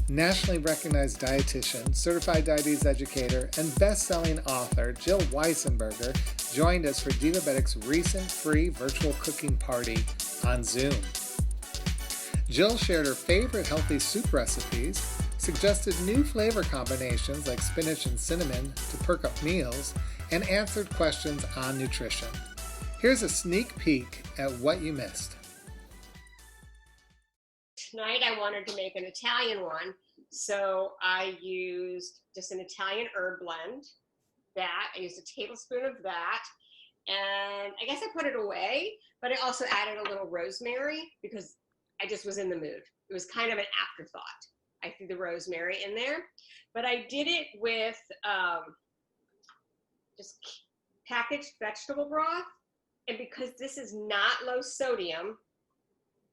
Nationally recognized dietitian, certified diabetes educator, and best-selling author Jill Weisenberger joined us for Divabetic's recent free virtual cooking party on Zoom. Jill shared her favorite healthy soup recipes, suggested new flavor combinations like spinach and cinnamon to perk up meals, and answered questions on nutrition. Here's a sneak peek at what you missed. Tonight I wanted to make an Italian one, so I used just an Italian herb blend. I used a tablespoon of that, and I guess I put it away, but I also added a little rosemary because I just was in the mood. It was kind of an afterthought. I threw the rosemary in there, but I did it with just packaged vegetable broth, and because this is not low sodium,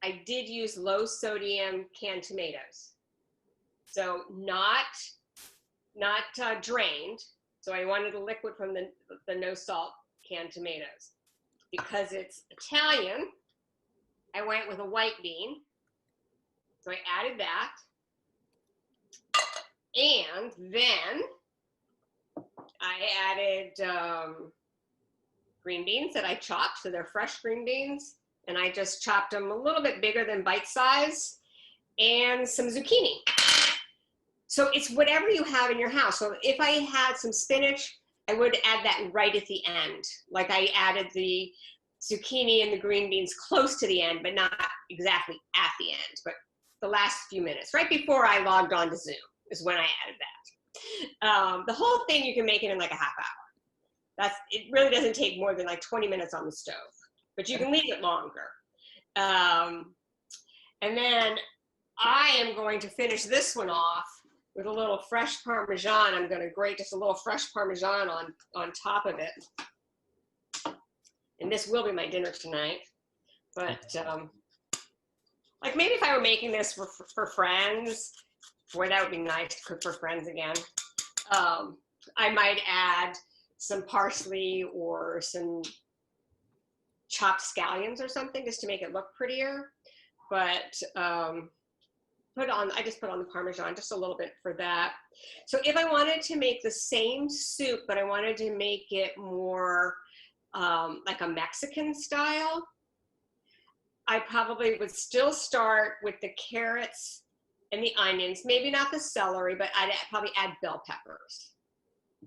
I did use low sodium canned tomatoes. So not drained. So I wanted a liquid from the no salt canned tomatoes. Because it's Italian, I went with a white bean. So I added that. And then I added green beans that I chopped. So they're fresh green beans. And I just chopped them a little bit bigger than bite size, and some zucchini. So it's whatever you have in your house. So if I had some spinach, I would add that right at the end. Like I added the zucchini and the green beans close to the end, but not exactly at the end, but the last few minutes, right before I logged on to Zoom is when I added that. The whole thing you can make it in like a half hour. It really doesn't take more than like 20 minutes on the stove. But you can leave it longer. And then I am going to finish this one off with a little fresh Parmesan. I'm going to grate just a little fresh Parmesan on top of it. And this will be my dinner tonight. But like maybe if I were making this for friends, boy, that would be nice to cook for friends again. I might add some parsley or some chopped scallions or something just to make it look prettier, but I just put on the Parmesan just a little bit for that. So if I wanted to make the same soup, but I wanted to make it more like a Mexican style, I probably would still start with the carrots and the onions, maybe not the celery, but I'd probably add bell peppers.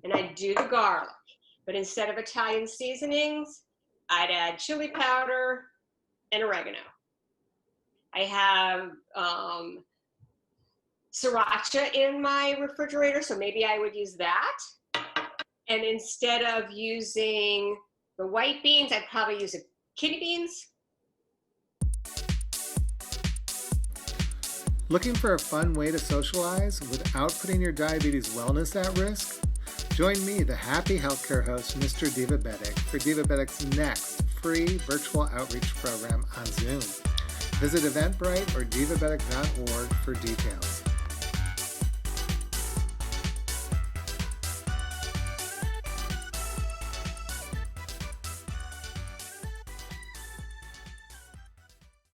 And I'd do the garlic, but instead of Italian seasonings, I'd add chili powder and oregano. I have sriracha in my refrigerator, so maybe I would use that. And instead of using the white beans, I'd probably use kidney beans. Looking for a fun way to socialize without putting your diabetes wellness at risk? Join me, the happy healthcare host, Mr. Divabetic, for Divabetic's next free virtual outreach program on Zoom. Visit Eventbrite or divabetic.org for details.